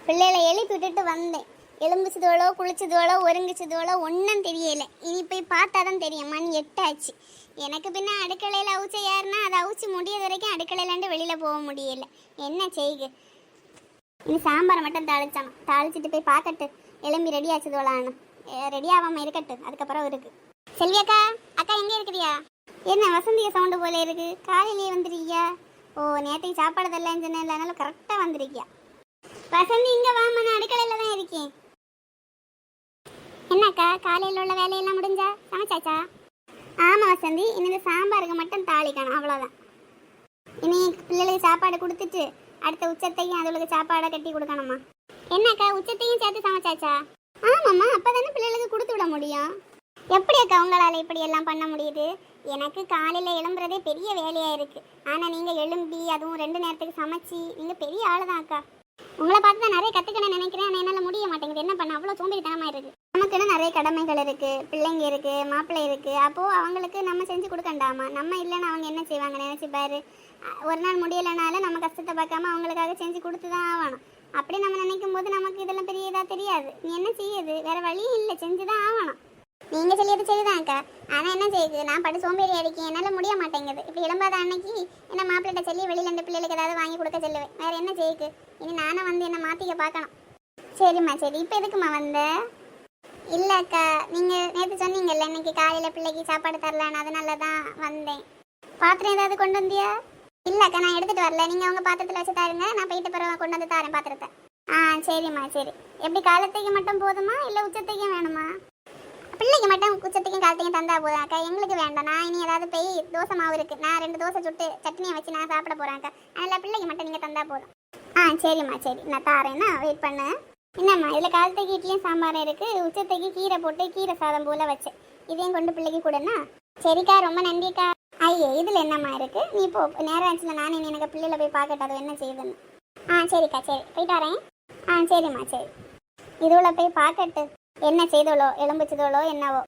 பிள்ளைகளை எழுப்பி விட்டுட்டு வந்தேன். எலும்பிச்சதோளோ குளிச்சதோளோ ஒருங்கிச்சதோளோ ஒன்றும் தெரியல. இனி போய் பார்த்தா தான் தெரியும். மணி 8 ஆச்சு. எனக்கு பின்ன அடுக்கலையில் அவிச்ச யாருன்னா அதை அவிச்சு முடியது வரைக்கும் அடுக்கலையிலாண்டு வெளியில் போக முடியல. என்ன செய்க. இனி சாம்பாரை மட்டும் தாளிச்சான். தாளிச்சிட்டு போய் பார்க்கட்டு எலும்பி ரெடி ஆச்சதோளான்னு. ரெடி ஆகாமல் இருக்கட்டு, அதுக்கப்புறம் இருக்கு. செல்வி அக்கா, அக்கா எங்கே இருக்கிறியா? என்ன வசந்திய சவுண்டு போல இருக்கு? காலையிலேயே வந்துருக்கியா? ஓ, நேற்றுக்கு சாப்பாடு தரலன்னு சொன்னேன், அதனால கரெக்டாக வந்திருக்கியா? வசந்தி இங்கே வாமா, நான் அடுக்கலையில் தான் இருக்கேன். என்னக்கா, காலையில் உள்ள வேலையெல்லாம் முடிஞ்சா? சமைச்சாச்சா? ஆமாம் வசந்தி, இனி சாம்பாருக்கு மட்டும் தாளிக்கணும், அவ்வளோதான். இனி பிள்ளைகளுக்கு சாப்பாடு கொடுத்துட்டு அடுத்த உச்சத்தையும் அதுகளுக்கு சாப்பாடை கட்டி கொடுக்கணுமா? என்னக்கா, உச்சத்தையும் சேர்த்து சமைச்சாச்சா? ஆமாம்மா, அப்போ தானே பிள்ளைகளுக்கு கொடுத்து விட முடியும். எப்படி அக்கா உங்களால் இப்படி எல்லாம் பண்ண முடியுது? எனக்கு காலையில் எழும்புறதே பெரிய வேலையாக இருக்குது. ஆனால் நீங்கள் எழும்பி அதுவும் 2 நேரத்துக்கு சமைச்சி நீங்கள் பெரிய ஆள் தான் அக்கா. உங்களை பார்த்து தான் நிறைய கற்றுக்கணும்னு நினைக்கிறேன். ஆனால் என்னால் முடிய மாட்டேங்குது. என்ன பண்ண, அவ்வளோ சோம்பேறித்தனமாக இருக்குது. நமக்குன்னு நிறைய கடமைகள் இருக்குது, பிள்ளைங்க இருக்குது, மாப்பிள்ளை இருக்குது. அப்போது அவங்களுக்கு நம்ம செஞ்சு கொடுக்கண்டாமா? நம்ம இல்லைன்னா அவங்க என்ன செய்வாங்க நினச்சி பாரு. ஒரு நாள் முடியலைனாலும் நம்ம கஷ்டத்தை பார்க்காம அவங்களுக்காக செஞ்சு கொடுத்து தான் ஆகணும். அப்படி நம்ம நினைக்கும் போது நமக்கு இதெல்லாம் பெரிய இதாக தெரியாது. நீ என்ன செய்யுது, வேறு வழியும் இல்லை, செஞ்சு தான் ஆகணும். நீங்கள் சொல்லியது சரிதான்க்கா. ஆனால் என்ன செய்யுது, நான் படு சோம்பேறி அடிக்கேன், என்னால் முடிய மாட்டேங்குது. இப்படி எழும்பாத அன்னைக்கு என்ன மாப்பிள்ளைகிட்ட சொல்லி வெளியில் 2 பிள்ளைகளுக்கு ஏதாவது வாங்கி கொடுக்க சொல்லுவேன். வேறு என்ன செய்யுது, இனி நானும் வந்து என்ன மாற்றிக்க பார்க்கணும். சரிம்மா, சரி. இப்போ எதுக்குமா வந்த? இல்லைக்கா, நீங்கள் நேற்று சொன்னீங்கல்ல இன்னைக்கு காலையில் பிள்ளைக்கு சாப்பாடு தரலான்னு, அதனால தான் வந்தேன். பாத்திரம் ஏதாவது கொண்டு வந்தியா? இல்லைக்கா, நான் எடுத்துகிட்டு வரல. நீங்கள் உங்கள் பாத்திரத்தில் வச்சு தாருங்க, நான் போயிட்டு பிறகு கொண்டு வந்து தாரேன் பாத்திரத்தை. சரிம்மா, சரி. எப்படி காலத்தைக்கு மட்டும் போதுமா இல்லை உச்சத்தைக்கும் வேணுமா? பிள்ளைக்கு மட்டும் உச்சத்தைக்கும் காலத்தையும் தந்தா போதும் அக்கா, எங்களுக்கு வேண்டாம். நான் இனி ஏதாவது போய் தோசை மாவு இருக்குது, நான் 2 தோசை சுட்டு சட்னியை வச்சு நான் சாப்பிட போகிறேன் அக்கா. அதனால் பிள்ளைக்கு மட்டும் நீங்கள் தந்தா போதும். சரிம்மா, சரி. நான் தாரேன்னா வெயிட் பண்ணு. என்னம்மா, இதில் காலத்தைக்கு இட்லியும் சாம்பாரும் இருக்குது, உச்சத்தைக்கு கீரை போட்டு கீரை சாதம் போல் வச்சேன். இதையும் கொண்டு பிள்ளைக்கு கூடனா? சரிக்கா, ரொம்ப நன்றிக்கா. ஐயே, இதில் என்னம்மா இருக்குது? நீ இப்போ நேரம் ஆச்சுல, நானே எனக்கு பிள்ளையில போய் பார்க்கட்டும் அது என்ன செய்யுதுன்னு. சரிக்கா, சரி, போயிட்டு வரேன். சரிம்மா, சரி. இதுவுல போய் பார்க்கட்டு என்ன செய்தோளோ, எலும்பிச்சதோளோ என்னவோ.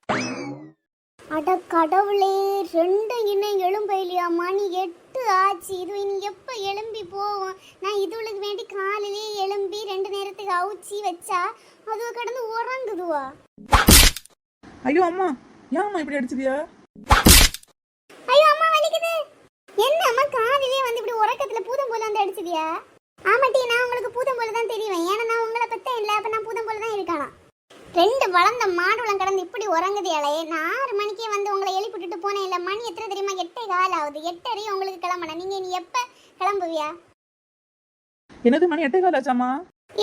அட கடவுளே, 2 இன்னும் எழும்ப இல்லையா? மணி 8 ஆச்சு. இது இனி எப்போ எழும்பி போவோம்? நான் இதுவளுக்கு வேண்டி காலையிலே எழும்பி 2 நேரத்துக்கு அவுச்சி வச்சா அதுவும் கடந்து உறங்குதுவா. ஐயோ அம்மா, ஏம்மா இப்படி அடிச்சிட்டியா? ஐயோ அம்மா, வலிக்குது. என்ன அம்மா, காலையிலே வந்து இப்படி உறக்கத்துல பூதம் போல வந்து அடிச்சிட்டியா? ஆமாட்டி, நான் உங்களுக்கு பூதம் போல தான் தெரிவேன். ஏன்னா நான் உங்களை பத்தேன் இல்லை, அப்போ நான் பூதம் போல தான் இருக்கலாம். 2 வளர்ந்த மாடுளம் கடந்து இப்படி உறங்குதியாலே. நான் 6 மணிக்கே வந்து உங்களை எழுப்பிட்டு போனேன் இல்லை. மணி எத்தனை தெரியுமா? 8:15 ஆகுது. 8:30 உங்களுக்கு கிளம்பணும். நீங்கள் நீ எப்போ கிளம்புவியா? என்னது, மணி 8:15 ஆச்சாம்மா?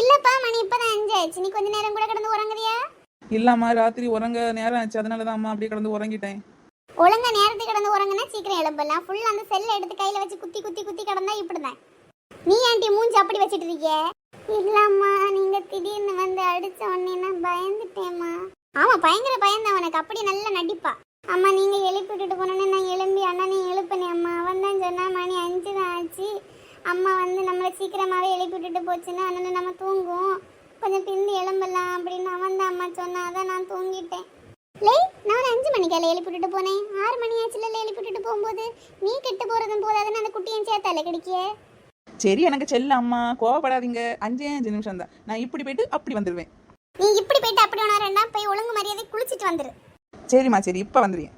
இல்லைப்பா, மணி இப்போதான் 5 ஆச்சு. நீ கொஞ்ச நேரம் கூட கடந்து உறங்குறியா? இல்லம்மா, ராத்திரி உறங்க நேரம் ஆச்சு, அதனால தான் அம்மா அப்படியே கடந்து உறங்கிட்டேன். ஒழுங்கா நேரத்துக்கு கடந்து உறங்குனா சீக்கிரம் எழுப்பலாம். ஃபுல்லாக அந்த செல்லை எடுத்து கையில் வச்சு குத்தி குத்தி குத்தி கடந்தா இப்படிதான். நீ ஆண்டி மூஞ்சி அப்படி வச்சுட்டு இருக்கிய? இல்லம்மா, நீங்க திடீர்னு வந்து அடிச்ச உடனே நான் பயந்துட்டேம்மா. ஆமா, பயங்கர பயந்தேன் உனக்கு. அப்படி நல்லா நடிப்பா. அம்மா, நீங்க எழுப்பி விட்டுட்டு போனோன்னே நான் எழும்பி அண்ணனே எழுப்பினேன் அம்மா. அவன் தான் சொன்னா மணி 5 தான் ஆச்சு. அம்மா வந்து நம்மளை சீக்கிரமாவே எழுப்பி விட்டுட்டு போச்சுன்னா அண்ணனை நம்ம தூங்குவோம், கொஞ்சம் பிந்தி எழும்பலாம் அப்படின்னு அவன் தான் அம்மா சொன்னா. அதான் நான் தூங்கிட்டேன். நான் 5 மணிக்கால எழுப்பி விட்டுட்டு போனேன். 6 மணி ஆச்சுல எழுப்பி விட்டுட்டு போகும்போது நீ கெட்டு போறதும் போதாதுன்னு அந்த குட்டியும் சேர்த்தால கிடைக்கிய. சரி, எனக்கு செல்ல அம்மா, கோவப்படாதீங்க. 5 நிமிஷம் தான், நான் இப்படி போயிட்டு அப்படி வந்துடுவேன். நீ இப்படி போயிட்டு அப்படி வேணா போய் ஒழுங்கு மரியாதை குளிச்சுட்டு வந்துரு. சரிம்மா, சரி, இப்போ வந்துடுவேன்.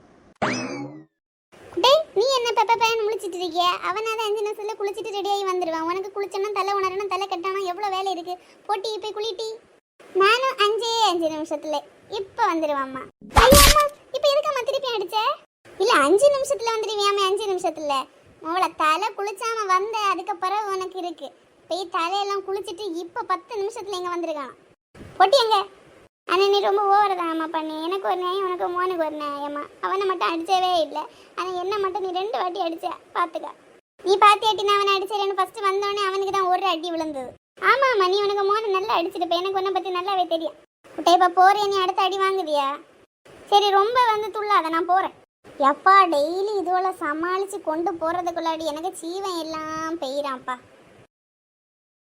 டேய், நீ என்ன பெப்பன்னு முழிச்சிட்டு இருக்கிய? அவனாவது 5 நிமிஷத்துல குளிச்சுட்டு ரெடியாகி வந்துடுவான். உனக்கு குளிச்சனா தலை உணரணும், தலை கட்டணும், எவ்வளோ வேலை இருக்கு. போட்டி போய் குளிட்டி. நானும் 5 நிமிஷத்துல இப்போ வந்துடுவாம்மா. ஐயோ அம்மா, இப்போ எதுக்கம்மா திருப்பி அடிச்ச? இல்லை, 5 நிமிஷத்துல வந்துடுவியாமே. 5 நிமிஷத்துல உங்களை தலை குளிச்சாம வந்த அதுக்கு பிறகு உனக்கு இருக்கு. போய் தலையெல்லாம் குளிச்சுட்டு இப்போ 10 நிமிஷத்துல இங்கே வந்திருக்கான். பொட்டி எங்க? ஆனால் நீ ரொம்ப ஓவரதாம்மா பண்ணி. எனக்கு ஒரு நியாயம், உனக்கு மோனுக்கு ஒரு நியாயம்மா. அவனை மட்டும் அடிச்சவே இல்லை, ஆனால் என்ன மட்டும் நீ 2 வாட்டி அடிச்ச. பார்த்துக்க, நீ பார்த்து அட்டி நான் அவனை அடிச்சேன்னு ஃபர்ஸ்ட் வந்தோடனே அவனுக்கு தான் ஒரு அடி விழுந்தது. ஆமாம்மா, நீ உனக்கு மோனை நல்லா அடிச்சிருப்ப. எனக்கு உன்னை பற்றி நல்லாவே தெரியும். இப்போ போறிய, நீ அடுத்த அடி வாங்குவியா? சரி, ரொம்ப வந்து துள்ளாத, நான் போகிறேன். எப்பா, டெய்லி இதுவரை சமாளித்து கொண்டு போகிறதுக்குள்ளாடி எனக்கு சீவன் எல்லாம் பெய்கிறான்ப்பா.